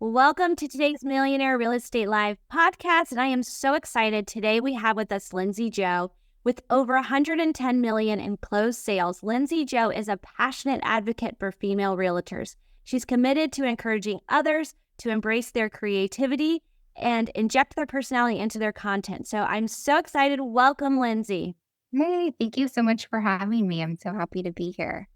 Welcome to today's Millionaire Real Estate Live podcast, and I am so excited. Today we have with us Lindsey Jo. With over 110 million in closed sales, Lindsey Jo is a passionate advocate for female realtors. She's committed to encouraging others to embrace their creativity and inject their personality into their content. So I'm so excited. Welcome, Lindsey. Hey, thank you so much for having me. I'm so happy to be here.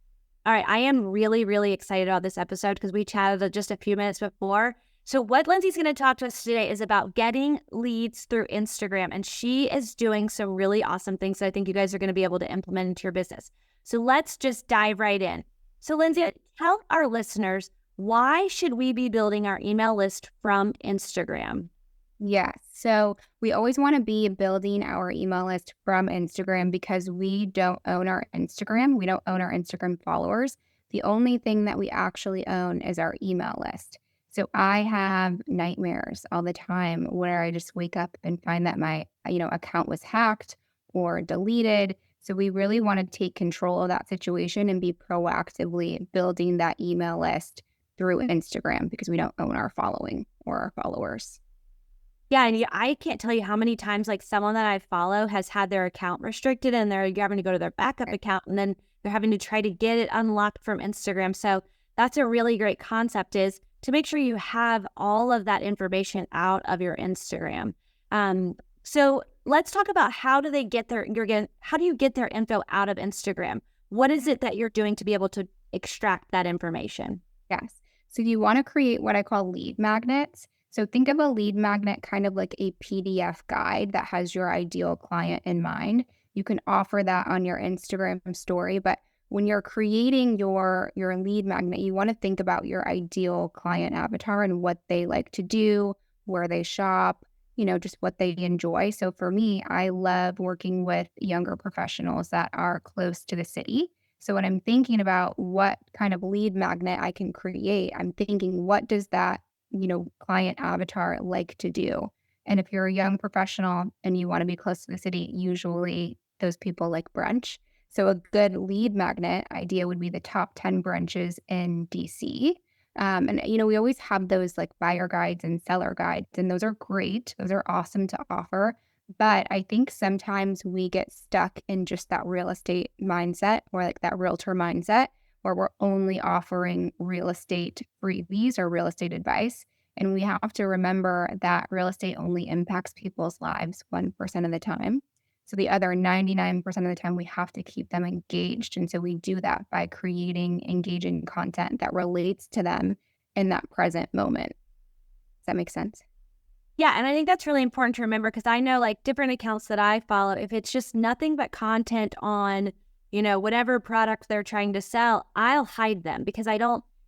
All right, I am really, really excited about this episode because we chatted just a few minutes before. So what Lindsey's going to talk to us today is about getting leads through Instagram, and she is doing some really awesome things that I think you guys are going to be able to implement into your business. So let's just dive right in. So Lindsey, tell our listeners, why should we be building our email list from Instagram? Yes. So we always want to be building our email list from Instagram because we don't own our Instagram. We don't own our Instagram followers. The only thing that we actually own is our email list. So I have nightmares all the time where I just wake up and find that my, account was hacked or deleted. So we really want to take control of that situation and be proactively building that email list through Instagram because we don't own our following or our followers. Yeah, and I can't tell you how many times like someone that I follow has had their account restricted and they're having to go to their backup account and then they're having to try to get it unlocked from Instagram. So that's a really great concept, is to make sure you have all of that information out of your Instagram. So let's talk about how do you get their info out of Instagram? What is it that you're doing to be able to extract that information? Yes. So you want to create what I call lead magnets. So think of a lead magnet kind of like a PDF guide that has your ideal client in mind. You can offer that on your Instagram story, but when you're creating your lead magnet, you want to think about your ideal client avatar and what they like to do, where they shop, just what they enjoy. So for me, I love working with younger professionals that are close to the city. So when I'm thinking about what kind of lead magnet I can create, I'm thinking, what does that client avatar like to do? And if you're a young professional and you want to be close to the city, usually those people like brunch. So a good lead magnet idea would be the top 10 brunches in DC. We always have those like buyer guides and seller guides, and those are great. Those are awesome to offer. But I think sometimes we get stuck in just that real estate mindset or like that realtor mindset, where we're only offering real estate freebies or real estate advice. And we have to remember that real estate only impacts people's lives 1% of the time. So the other 99% of the time, we have to keep them engaged. And so we do that by creating engaging content that relates to them in that present moment. Does that make sense? Yeah, and I think that's really important to remember because I know like different accounts that I follow, if it's just nothing but content on whatever product they're trying to sell, I'll hide them because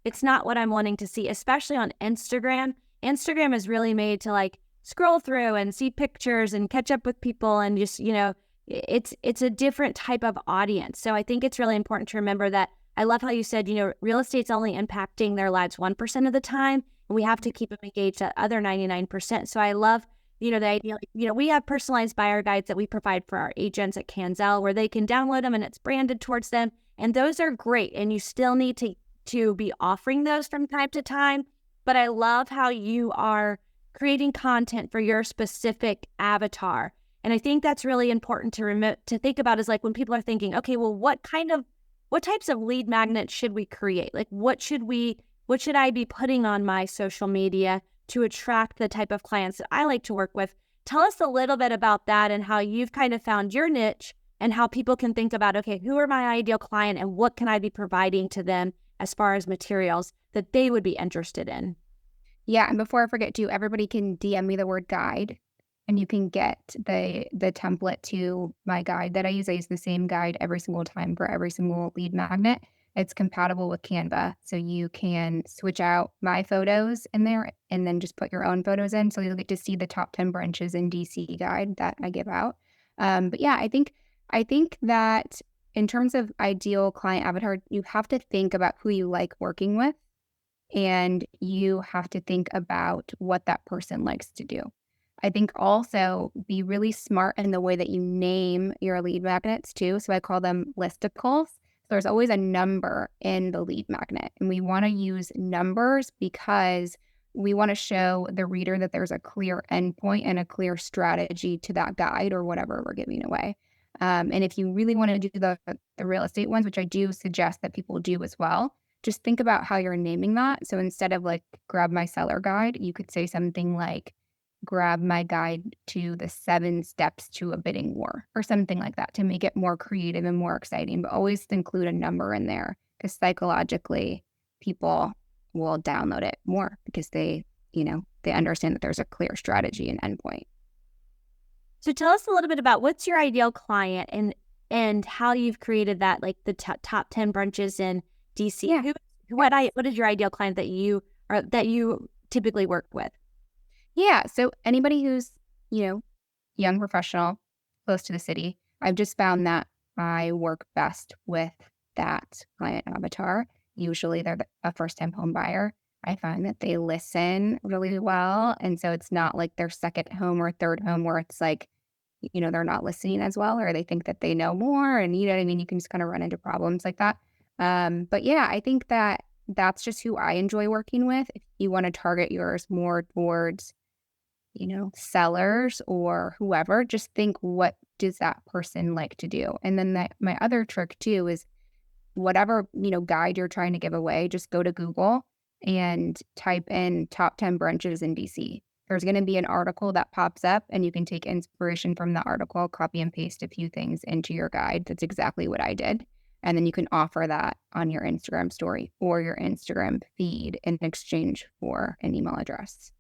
it's not what I'm wanting to see, especially on Instagram. Instagram is really made to like scroll through and see pictures and catch up with people and just, it's a different type of audience. So I think it's really important to remember that. I love how you said, real estate's only impacting their lives 1% of the time, and we have to keep them engaged at other 99%. So I love the idea, we have personalized buyer guides that we provide for our agents at Canzel where they can download them and it's branded towards them. And those are great. And you still need to be offering those from time to time. But I love how you are creating content for your specific avatar. And I think that's really important to think about is like when people are thinking, okay, well, what types of lead magnets should we create? Like what should I be putting on my social media to attract the type of clients that I like to work with? Tell us a little bit about that and how you've kind of found your niche and how people can think about, okay, who are my ideal client and what can I be providing to them as far as materials that they would be interested in? Yeah. And before I forget to, everybody can DM me the word guide and you can get the template to my guide that I use. I use the same guide every single time for every single lead magnet. It's compatible with Canva. So you can switch out my photos in there and then just put your own photos in. So you'll get to see the top 10 branches in DC guide that I give out. But yeah, I think that in terms of ideal client avatar, you have to think about who you like working with. And you have to think about what that person likes to do. I think also be really smart in the way that you name your lead magnets too. So I call them listicles. There's always a number in the lead magnet, and we want to use numbers because we want to show the reader that there's a clear endpoint and a clear strategy to that guide or whatever we're giving away. And if you really want to do the real estate ones, which I do suggest that people do as well, just think about how you're naming that. So instead of like grab my seller guide, you could say something like grab my guide to the 7 steps to a bidding war or something like that to make it more creative and more exciting, but always include a number in there because psychologically people will download it more because they understand that there's a clear strategy and endpoint. So tell us a little bit about what's your ideal client and how you've created that, like the top 10 brunches in DC. Yeah. What is your ideal client that you typically work with? Yeah. So anybody who's, young professional, close to the city, I've just found that I work best with that client avatar. Usually they're a first-time home buyer. I find that they listen really well. And so it's not like their second home or third home where it's like, they're not listening as well, or they think that they know more. And you know what I mean? You can just kind of run into problems like that. But yeah, I think that that's just who I enjoy working with. If you want to target yours more towards, sellers or whoever, just think, what does that person like to do? And then my other trick too is whatever, guide you're trying to give away, just go to Google and type in top 10 brunches in DC. There's going to be an article that pops up and you can take inspiration from the article, copy and paste a few things into your guide. That's exactly what I did. And then you can offer that on your Instagram story or your Instagram feed in exchange for an email address.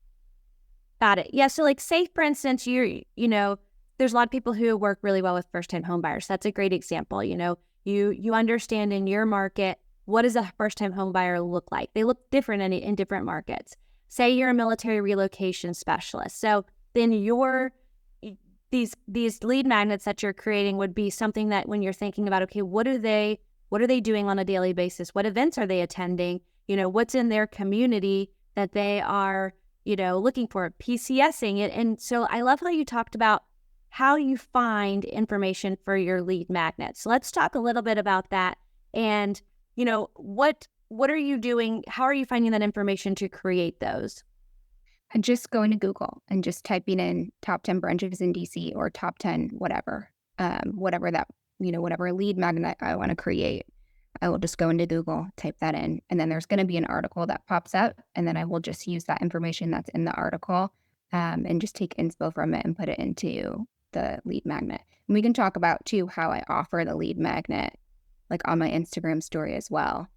Got it. Yeah. So like say, for instance, there's a lot of people who work really well with first-time home buyers. That's a great example. You understand in your market, what does a first-time home buyer look like? They look different in different markets. Say you're a military relocation specialist. So then these lead magnets that you're creating would be something that when you're thinking about, okay, what are they doing on a daily basis? What events are they attending? What's in their community that they are, looking for, PCSing it. And so I love how you talked about how you find information for your lead magnets. So let's talk a little bit about that. And, what are you doing? How are you finding that information to create those? And just going to Google and just typing in top 10 brunches in DC or top 10, whatever that, whatever lead magnet I want to create. I will just go into Google, type that in, and then there's going to be an article that pops up, and then I will just use that information that's in the article and just take inspo from it and put it into the lead magnet. And we can talk about, too, how I offer the lead magnet, like on my Instagram story as well,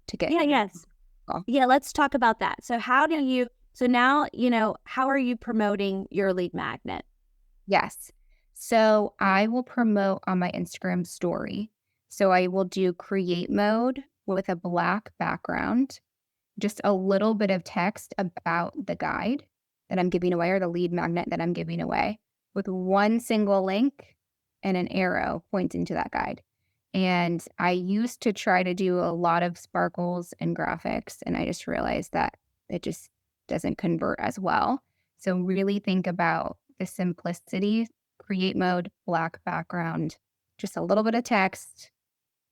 to get... Yes. Yeah, let's talk about that. So how are you promoting your lead magnet? Yes. So I will promote on my Instagram story. So I will do create mode with a black background, just a little bit of text about the guide that I'm giving away or the lead magnet that I'm giving away with one single link and an arrow pointing to that guide. And I used to try to do a lot of sparkles and graphics, and I just realized that it just doesn't convert as well. So really think about the simplicity, create mode, black background, just a little bit of text,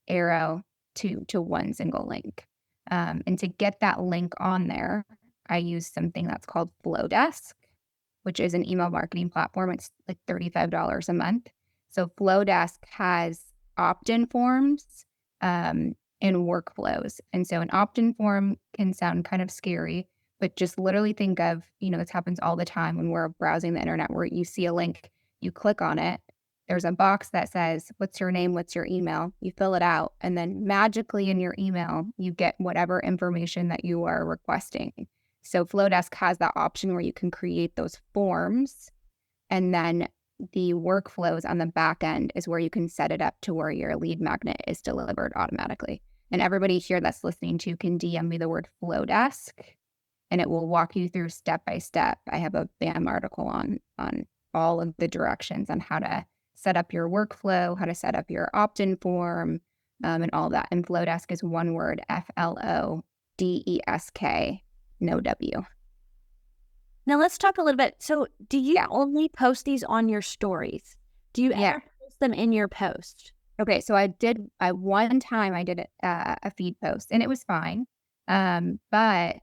arrow to one single link. And to get that link on there, I use something that's called Flowdesk, which is an email marketing platform. It's like $35 a month. So Flowdesk has opt-in forms and workflows. And so an opt-in form can sound kind of scary, but just literally think of, this happens all the time when we're browsing the internet where you see a link, you click on it, there's a box that says, what's your name, what's your email? You fill it out, and then magically in your email, you get whatever information that you are requesting. So Flowdesk has that option where you can create those forms, and then the workflows on the back end is where you can set it up to where your lead magnet is delivered automatically. And everybody here that's listening to can DM me the word Flowdesk, and it will walk you through step by step. I have a BAM article on all of the directions on how to set up your workflow, how to set up your opt-in form, and all that. And Flowdesk is one word, Flowdesk, no W. Now let's talk a little bit. So do you only post these on your stories? Do you ever post them in your post? Okay, so one time I did a feed post and it was fine. But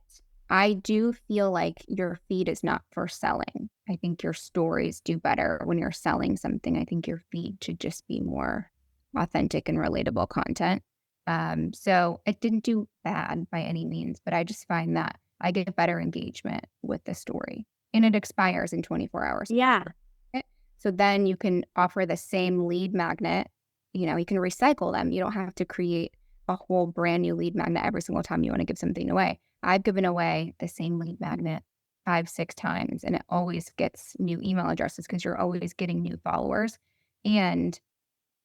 I do feel like your feed is not for selling. I think your stories do better when you're selling something. I think your feed should just be more authentic and relatable content. So it didn't do bad by any means, but I just find that I get better engagement with the story and it expires in 24 hours. Yeah. So then you can offer the same lead magnet. You can recycle them. You don't have to create a whole brand new lead magnet every single time you want to give something away. I've given away the same lead magnet 5, 6 times, and it always gets new email addresses because you're always getting new followers. And,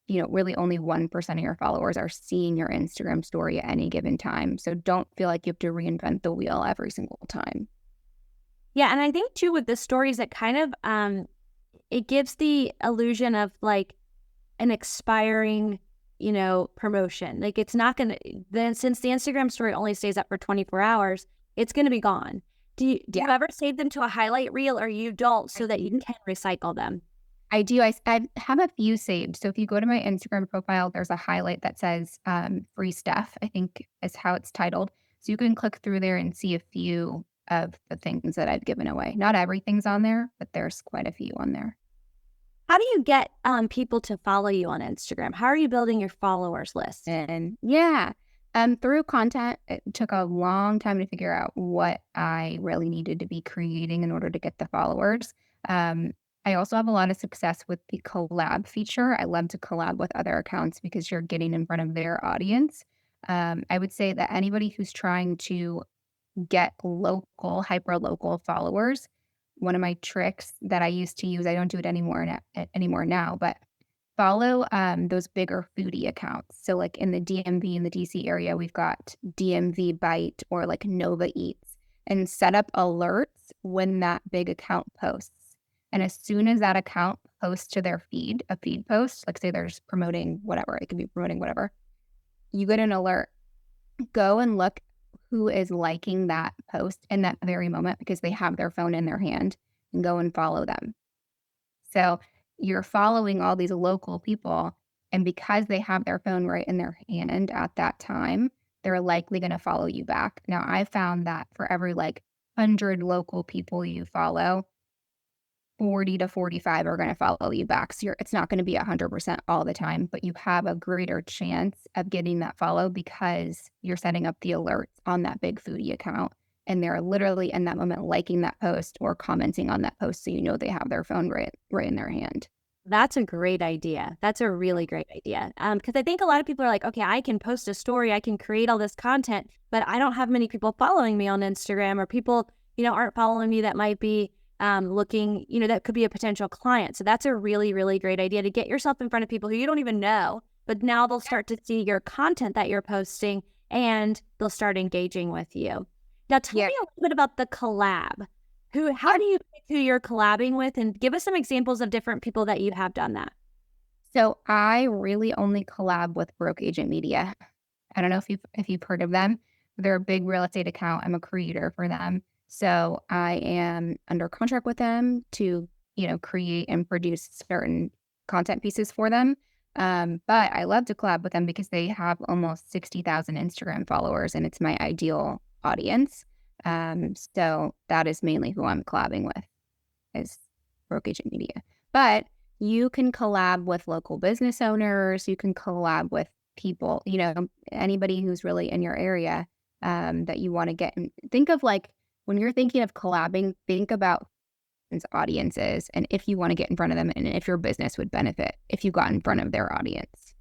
really only 1% of your followers are seeing your Instagram story at any given time. So don't feel like you have to reinvent the wheel every single time. Yeah. And I think too, with the stories, that kind of, it gives the illusion of like an expiring, promotion. Like it's not going to, then since the Instagram story only stays up for 24 hours, it's going to be gone. Do you ever save them to a highlight reel, or you don't, so that you can recycle them? I do. I have a few saved. So if you go to my Instagram profile, there's a highlight that says free stuff, I think is how it's titled. So you can click through there and see a few of the things that I've given away. Not everything's on there, but there's quite a few on there. How do you get people to follow you on Instagram? How are you building your followers list? And through content, it took a long time to figure out what I really needed to be creating in order to get the followers. I also have a lot of success with the collab feature. I love to collab with other accounts because you're getting in front of their audience. I would say that anybody who's trying to get local, hyper local followers, one of my tricks that I used to use, I don't do it anymore now, but follow those bigger foodie accounts. So like in the DMV and the DC area, we've got DMV Bite or like Nova Eats, and set up alerts when that big account posts. And as soon as that account posts to their feed, a feed post, like say there's promoting whatever, it could be promoting whatever, you get an alert. Go and look who is liking that post in that very moment because they have their phone in their hand, and go and follow them. So you're following all these local people, and because they have their phone right in their hand at that time, they're likely going to follow you back. Now, I found that for every 100 local people you follow, 40 to 45 are going to follow you back. So it's not going to be 100% all the time, but you have a greater chance of getting that follow because you're setting up the alerts on that big foodie account. And they're literally in that moment liking that post or commenting on that post. So they have their phone right in their hand. That's a great idea. That's a really great idea. Because I think a lot of people are like, okay, I can post a story, I can create all this content, but I don't have many people following me on Instagram, or people, aren't following me that might be looking, that could be a potential client. So that's a really, really great idea to get yourself in front of people who you don't even know, but now they'll start to see your content that you're posting and they'll start engaging with you. Now tell me a little bit about the collab. How do you pick who you're collabing with, and give us some examples of different people that you have done that? So I really only collab with Broke Agent Media. I don't know if you've heard of them. They're a big real estate account. I'm a creator for them. So I am under contract with them to, create and produce certain content pieces for them. But I love to collab with them because they have almost 60,000 Instagram followers, and it's my ideal audience. So that is mainly who I'm collabing with, is Broke Agent Media. But you can collab with local business owners. You can collab with people, anybody who's really in your area that you want to get. And think of when you're thinking of collabing, think about audiences and if you want to get in front of them, and if your business would benefit if you got in front of their audience.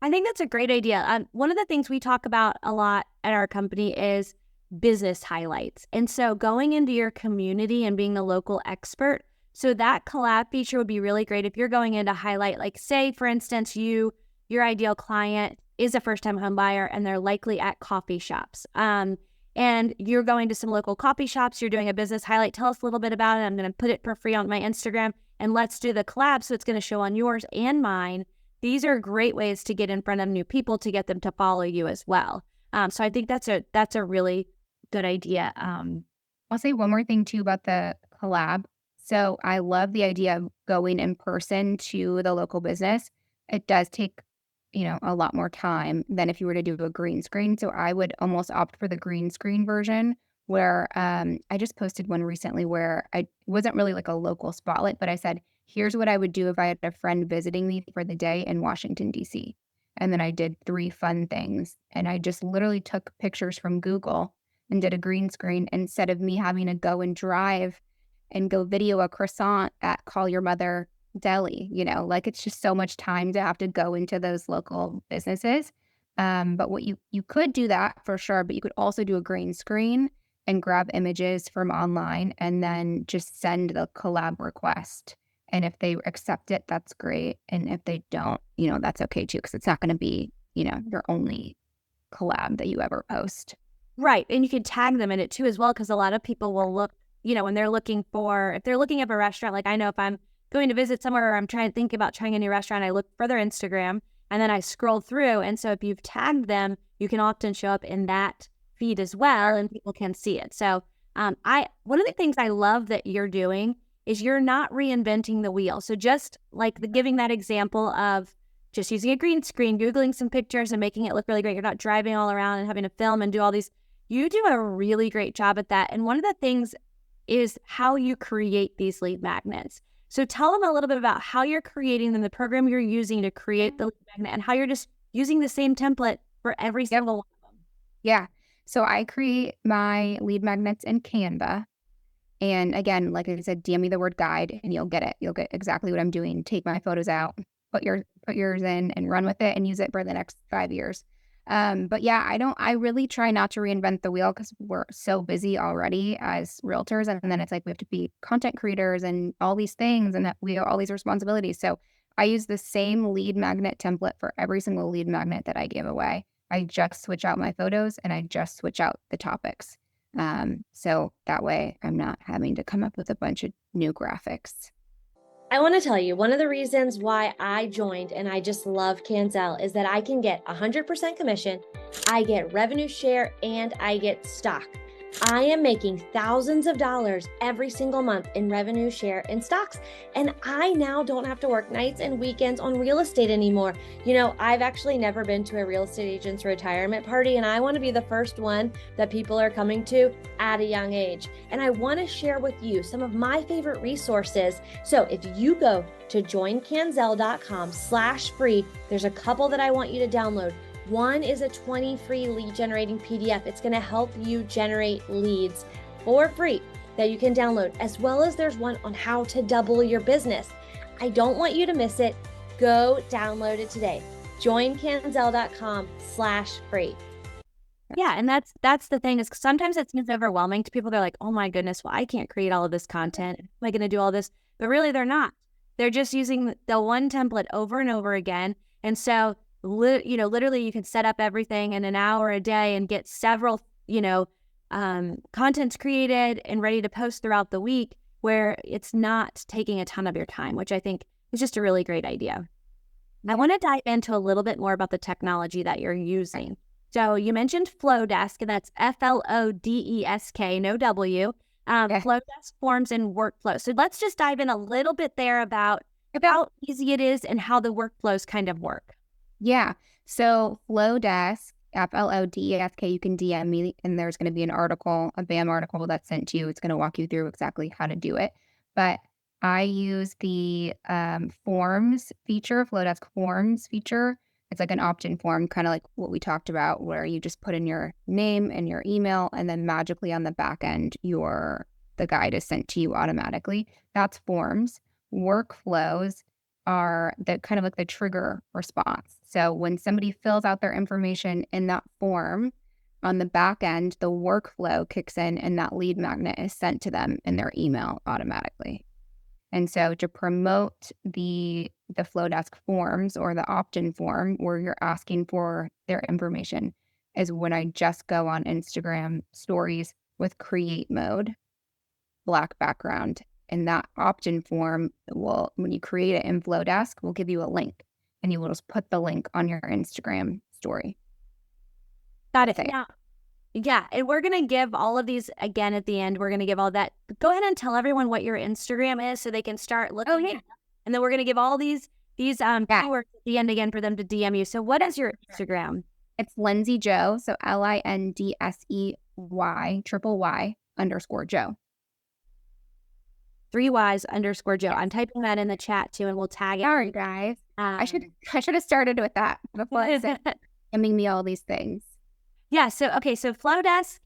I think that's a great idea. One of the things we talk about a lot at our company is business highlights. And so going into your community and being the local expert. So that collab feature would be really great if you're going in to highlight, say, for instance, your ideal client is a first-time home buyer and they're likely at coffee shops. And you're going to some local coffee shops, you're doing a business highlight. Tell us a little bit about it. I'm going to put it for free on my Instagram, and let's do the collab. So it's going to show on yours and mine. These are great ways to get in front of new people, to get them to follow you as well. So I think that's a really good idea. I'll say one more thing too about the collab. So I love the idea of going in person to the local business. It does take, a lot more time than if you were to do a green screen. So I would almost opt for the green screen version, where I just posted one recently where I wasn't really like a local spotlight, but I said, here's what I would do if I had a friend visiting me for the day in Washington, D.C. And then I did 3 fun things. And I just literally took pictures from Google and did a green screen instead of me having to go and drive and go video a croissant at Call Your Mother Deli. Like it's just so much time to have to go into those local businesses. But what you could do that for sure, but you could also do a green screen and grab images from online and then just send the collab request. And if they accept it, that's great. And if they don't, that's okay too, because it's not going to be, your only collab that you ever post. Right. And you can tag them in it too as well, because a lot of people will look, when they're looking if they're looking up a restaurant, like I know if I'm going to visit somewhere or I'm trying to think about trying a new restaurant, I look for their Instagram and then I scroll through. And so if you've tagged them, you can often show up in that feed as well and people can see it. So one of the things I love that you're doing is you're not reinventing the wheel. So just like giving that example of just using a green screen, Googling some pictures and making it look really great. You're not driving all around and having to film and do all these. You do a really great job at that. And one of the things is how you create these lead magnets. So tell them a little bit about how you're creating them, the program you're using to create the lead magnet, and how you're just using the same template for every single one of them. Yeah. So I create my lead magnets in Canva. And again, like I said, DM me the word guide and you'll get it. You'll get exactly what I'm doing. Take my photos out, put yours in and run with it and use it for the next 5 years. But yeah, I really try not to reinvent the wheel because we're so busy already as realtors. And then it's like we have to be content creators and all these things and that we have all these responsibilities. So I use the same lead magnet template for every single lead magnet that I give away. I just switch out my photos and I just switch out the topics. So that way I'm not having to come up with a bunch of new graphics. I want to tell you, one of the reasons why I joined and I just love Canzel is that I can get 100% commission, I get revenue share, and I get stock. I am making thousands of dollars every single month in revenue share and stocks. And I now don't have to work nights and weekends on real estate anymore. I've actually never been to a real estate agent's retirement party, and I want to be the first one that people are coming to at a young age. And I want to share with you some of my favorite resources. So if you go to joincanzel.com/free, there's a couple that I want you to download. One is a 20 free lead generating PDF. It's going to help you generate leads for free that you can download, as well as there's one on how to double your business. I don't want you to miss it. Go download it today. joincanzel.com/free. Yeah. And that's the thing, is sometimes it seems overwhelming to people. They're like, oh my goodness, well, I can't create all of this content. Am I going to do all this? But really they're not. They're just using the one template over and over again. And so literally you can set up everything in an hour a day and get several, contents created and ready to post throughout the week, where it's not taking a ton of your time, which I think is just a really great idea. I want to dive into a little bit more about the technology that you're using. So you mentioned Flowdesk, and that's Flodesk, no W. Flowdesk forms and workflow. So let's just dive in a little bit there about how easy it is and how the workflows kind of work. Yeah. So Flowdesk, Flodesk, you can DM me and there's going to be an article, a BAM article that's sent to you. It's going to walk you through exactly how to do it. But I use the forms feature, Flowdesk forms feature. It's like an opt-in form, kind of like what we talked about, where you just put in your name and your email, and then magically on the back end, the guide is sent to you automatically. That's forms. Workflows are the kind of like the trigger response. So when somebody fills out their information in that form, on the back end, the workflow kicks in and that lead magnet is sent to them in their email automatically. And so to promote the Flowdesk forms or the opt-in form where you're asking for their information is when I just go on Instagram stories with create mode, black background. And that opt-in form when you create it in Flowdesk, will give you a link and you will just put the link on your Instagram story. Got it. Yeah. And we're going to give all of these again at the end. We're going to give all that. Go ahead and tell everyone what your Instagram is so they can start looking at it. And then we're going to give all these keywords at the end again for them to DM you. So what is your Instagram? It's Lindsey Jo. So triple Y underscore Joe. 3Ys_Joe. Yes. I'm typing that in the chat too, and we'll tag it. Sorry, guys. I should have started with that before I said sending me all these things. Yeah. So Flowdesk,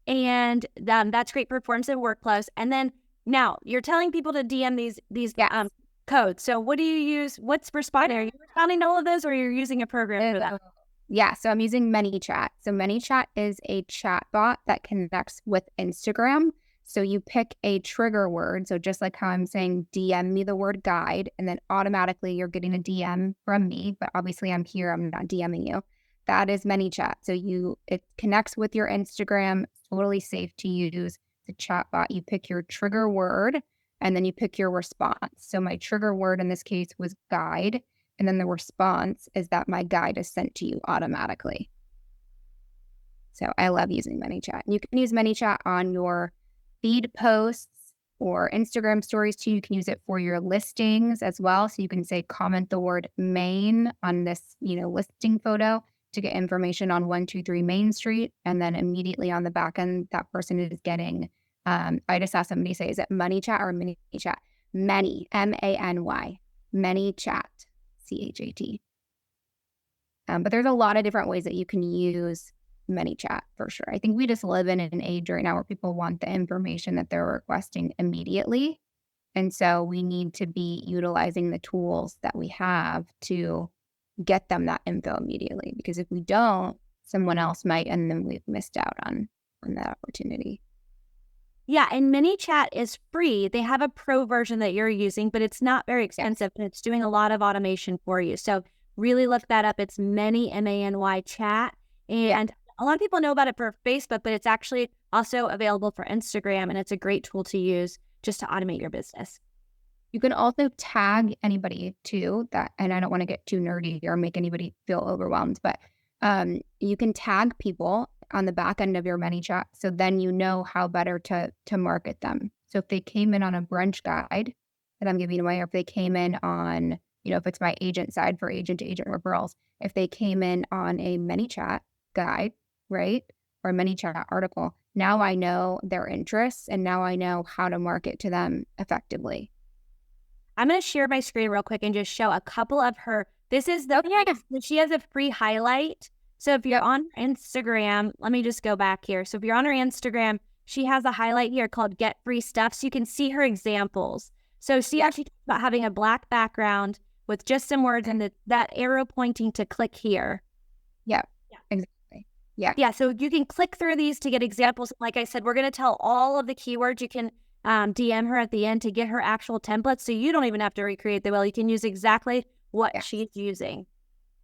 and that's great for forms and workflows. And then now you're telling people to DM these Yes. codes. So what do you use? What's responding? Are you responding to all of those, or you're using a program for that? Yeah, so I'm using ManyChat. So ManyChat is a chat bot that connects with Instagram. So you pick a trigger word. So just like how I'm saying, DM me the word guide, and then automatically you're getting a DM from me. But obviously I'm here, I'm not DMing you. That is ManyChat. So it connects with your Instagram, totally safe to use. It's a chat bot. You pick your trigger word and then you pick your response. So my trigger word in this case was guide. And then the response is that my guide is sent to you automatically. So I love using ManyChat. You can use ManyChat on your feed posts or Instagram stories too. You can use it for your listings as well. So you can say, comment the word Main on this, listing photo to get information on 123 Main Street. And then immediately on the back end, that person is getting, I just saw somebody say, is it ManyChat or ManyChat? Many, MANY, ManyChat. CHAT. But there's a lot of different ways that you can use ManyChat for sure. I think we just live in an age right now where people want the information that they're requesting immediately. And so we need to be utilizing the tools that we have to get them that info immediately. Because if we don't, someone else might, and then we've missed out on that opportunity. Yeah, and ManyChat is free. They have a pro version that you're using, but it's not very expensive, and it's doing a lot of automation for you. So really look that up. It's MANY chat. And a lot of people know about it for Facebook, but it's actually also available for Instagram, and it's a great tool to use just to automate your business. You can also tag anybody too, and I don't want to get too nerdy or make anybody feel overwhelmed, but you can tag people on the back end of your ManyChat, so then you know how better to market them. So if they came in on a brunch guide that I'm giving away, or if they came in on, if it's my agent side for agent-to-agent referrals, if they came in on a ManyChat guide, right, or a ManyChat article, now I know their interests, and now I know how to market to them effectively. I'm going to share my screen real quick and just show a couple of her. This is she has a free highlight. So if you're on Instagram, let me just go back here. So if you're on her Instagram, she has a highlight here called Get Free Stuff. So you can see her examples. So she actually talks about having a black background with just some words and that arrow pointing to click here. Yeah, exactly. Yeah. Yeah, so you can click through these to get examples. Like I said, we're going to tell all of the keywords. You can DM her at the end to get her actual templates. So you don't even have to recreate the wheel. You can use exactly what she's using.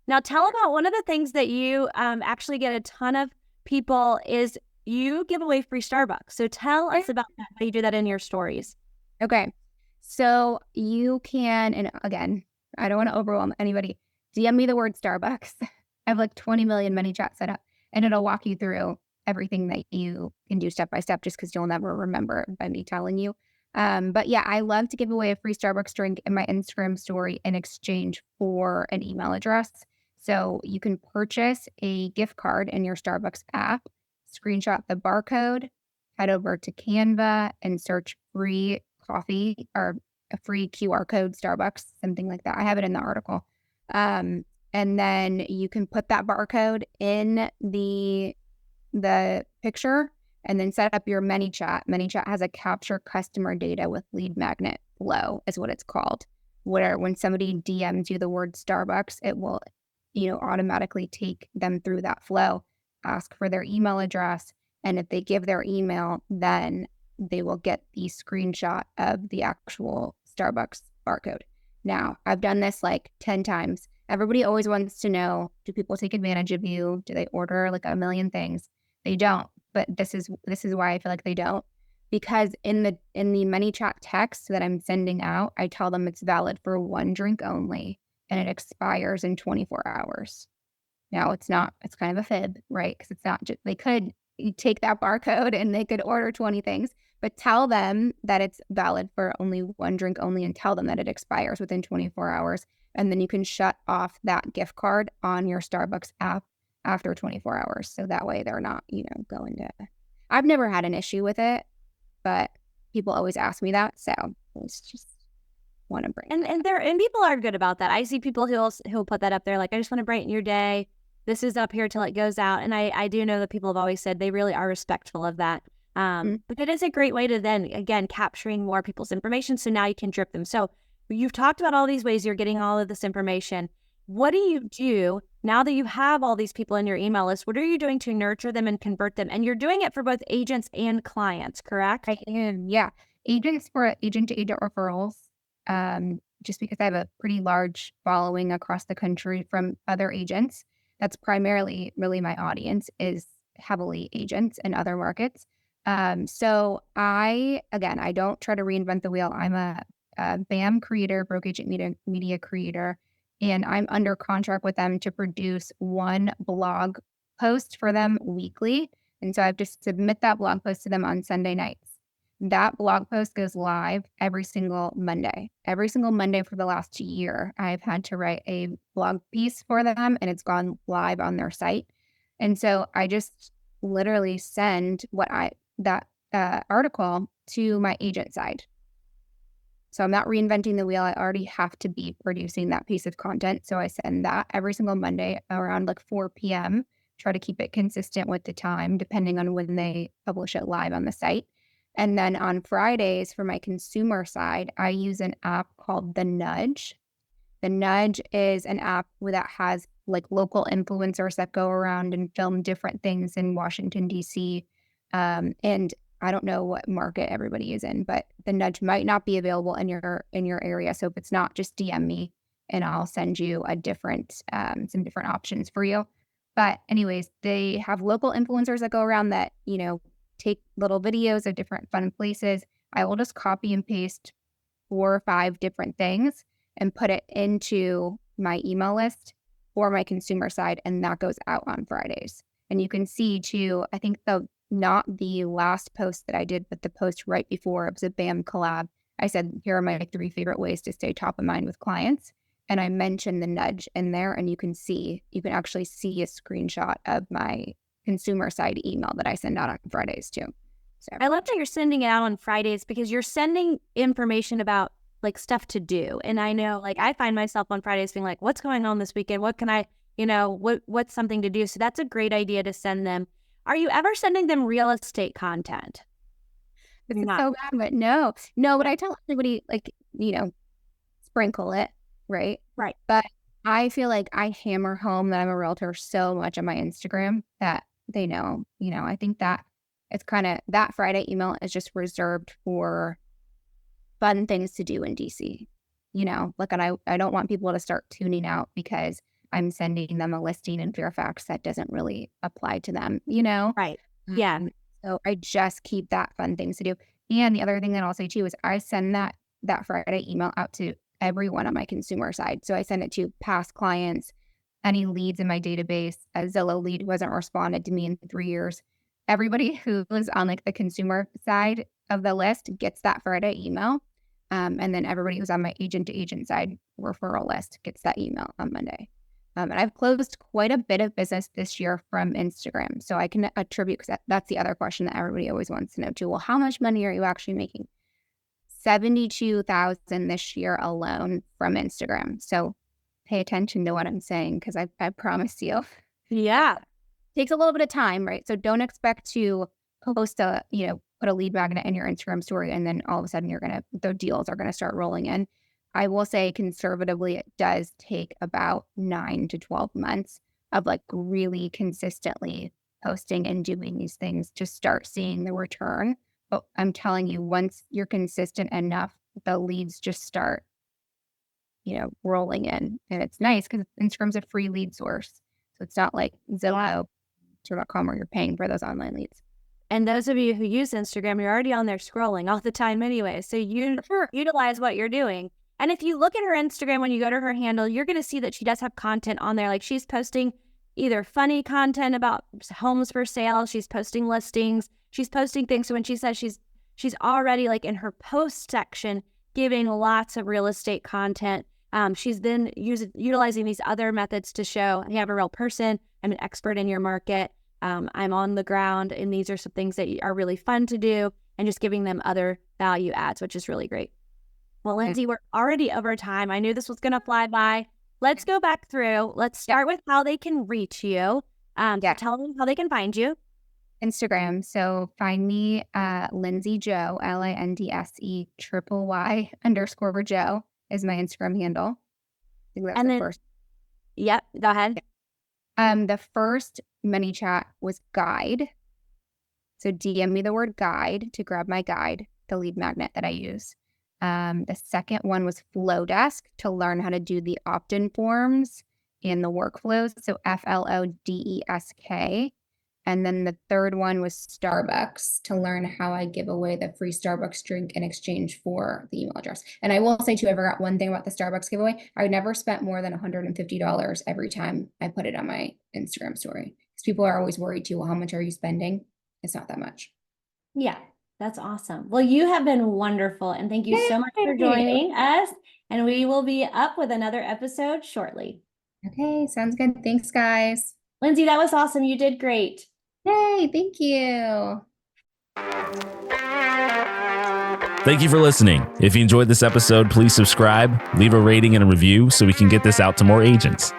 Now, tell about one of the things that you actually get a ton of people is you give away free Starbucks. So tell us about that, how you do that in your stories. Okay. So you can, and again, I don't want to overwhelm anybody. DM me the word Starbucks. I have like 20 million ManyChat set up, and it'll walk you through everything that you can do step by step, just because you'll never remember by me telling you. But yeah, I love to give away a free Starbucks drink in my Instagram story in exchange for an email address. So you can purchase a gift card in your Starbucks app, screenshot the barcode, head over to Canva and search free coffee or a free QR code Starbucks, something like that. I have it in the article. And then you can put that barcode in the picture and then set up your ManyChat. ManyChat has a capture customer data with lead magnet flow is what it's called, where when somebody DMs you the word Starbucks, it will automatically take them through that flow, ask for their email address. And if they give their email, then they will get the screenshot of the actual Starbucks barcode. Now, I've done this like 10 times. Everybody always wants to know, do people take advantage of you? Do they order like a million things? They don't. But this is why I feel like they don't. Because in the ManyChat text that I'm sending out, I tell them it's valid for one drink only. And it expires in 24 hours. Now, it's kind of a fib, right? Because it's not just, they could take that barcode and they could order 20 things, but tell them that it's valid for only one drink only and tell them that it expires within 24 hours. And then you can shut off that gift card on your Starbucks app after 24 hours. So that way they're not, going to I've never had an issue with it, but people always ask me that. So it's just want to bring and people are good about that. I see people who'll put that up there, like, I just want to brighten your day. This is up here till it goes out. And I do know that people have always said they really are respectful of that. But it is a great way to then, again, capturing more people's information. So now you can drip them. So you've talked about all these ways you're getting all of this information. What do you do now that you have all these people in your email list? What are you doing to nurture them and convert them? And you're doing it for both agents and clients, correct? I am, yeah. Agents for agent-to-agent referrals, just because I have a pretty large following across the country from other agents. That's primarily really my audience is heavily agents in other markets. So I don't try to reinvent the wheel. I'm a BAM creator, broke agent media creator, and I'm under contract with them to produce one blog post for them weekly. And so I have to submit that blog post to them on Sunday nights. That blog post goes live every single Monday. Every single Monday for the last year, I've had to write a blog piece for them, and it's gone live on their site. And so I just literally send that article to my agent side. So I'm not reinventing the wheel. I already have to be producing that piece of content. So I send that every single Monday around like 4 p.m. Try to keep it consistent with the time, depending on when they publish it live on the site. And then on Fridays for my consumer side, I use an app called The Nudge. The Nudge is an app that has like local influencers that go around and film different things in Washington, D.C. And I don't know what market everybody is in, but The Nudge might not be available in your area. So if it's not, just DM me and I'll send you some different options for you. But anyways, they have local influencers that go around that, take little videos of different fun places. I will just copy and paste 4 or 5 different things and put it into my email list for my consumer side. And that goes out on Fridays. And you can see too, I think not the last post that I did, but the post right before, it was a BAM collab. I said, here are my 3 favorite ways to stay top of mind with clients. And I mentioned The Nudge in there, and you can actually see a screenshot of my consumer side email that I send out on Fridays too. So I love that you're sending it out on Fridays because you're sending information about like stuff to do. And I know, like, I find myself on Fridays being like, what's going on this weekend? What can I, what's something to do? So that's a great idea to send them. Are you ever sending them real estate content? This is so bad, but no, but I tell everybody, like, sprinkle it, right? Right. But I feel like I hammer home that I'm a realtor so much on my Instagram that they know, I think that it's kind of, that Friday email is just reserved for fun things to do in DC, like, and I don't want people to start tuning out because I'm sending them a listing in Fairfax that doesn't really apply to them, Right. Yeah. So I just keep that fun things to do. And the other thing that I'll say too is I send that Friday email out to everyone on my consumer side. So I send it to past clients, any leads in my database, a Zillow lead who hasn't responded to me in 3 years. Everybody who is on like the consumer side of the list gets that Friday email. And then everybody who's on my agent to agent side referral list gets that email on Monday. And I've closed quite a bit of business this year from Instagram. So I can attribute, because that's the other question that everybody always wants to know too. Well, how much money are you actually making? $72,000 this year alone from Instagram. So pay attention to what I'm saying, because I promise you. Yeah. It takes a little bit of time, right? So don't expect to post put a lead magnet in your Instagram story and then all of a sudden the deals are going to start rolling in. I will say conservatively, it does take about 9 to 12 months of like really consistently posting and doing these things to start seeing the return. But I'm telling you, once you're consistent enough, the leads just start, rolling in. And it's nice because Instagram's a free lead source. So it's not like Zillow.com where you're paying for those online leads. And those of you who use Instagram, you're already on there scrolling all the time anyway. So you utilize what you're doing. And if you look at her Instagram, when you go to her handle, you're going to see that she does have content on there. Like, she's posting either funny content about homes for sale. She's posting listings. She's posting things. So when she says she's already like in her post section, giving lots of real estate content. She's then utilizing these other methods to show, hey, I'm a real person. I'm an expert in your market. I'm on the ground and these are some things that are really fun to do, and just giving them other value adds, which is really great. Well, Lindsey, we're already over time. I knew this was going to fly by. Let's go back through. Let's start with how they can reach you. Tell them how they can find you. Instagram. So find me at Lindsey Jo, LINDSE_Y_Joe is my Instagram handle. I think that's the first. Yep, go ahead. The first mini chat was guide. So DM me the word guide to grab my guide, the lead magnet that I use. The second one was Flow Desk to learn how to do the opt-in forms and the workflows. So FLODESK. And then the third one was Starbucks to learn how I give away the free Starbucks drink in exchange for the email address. And I will say too, I forgot one thing about the Starbucks giveaway. I never spent more than $150 every time I put it on my Instagram story. Because people are always worried too, well, how much are you spending? It's not that much. Yeah, that's awesome. Well, you have been wonderful. And thank you so much for joining us. And we will be up with another episode shortly. Okay, sounds good. Thanks, guys. Lindsey, that was awesome. You did great. Yay, thank you. Thank you for listening. If you enjoyed this episode, please subscribe, leave a rating and a review so we can get this out to more agents.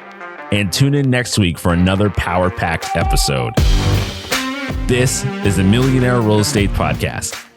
And tune in next week for another power-packed episode. This is the Millionaire Real Estate Podcast.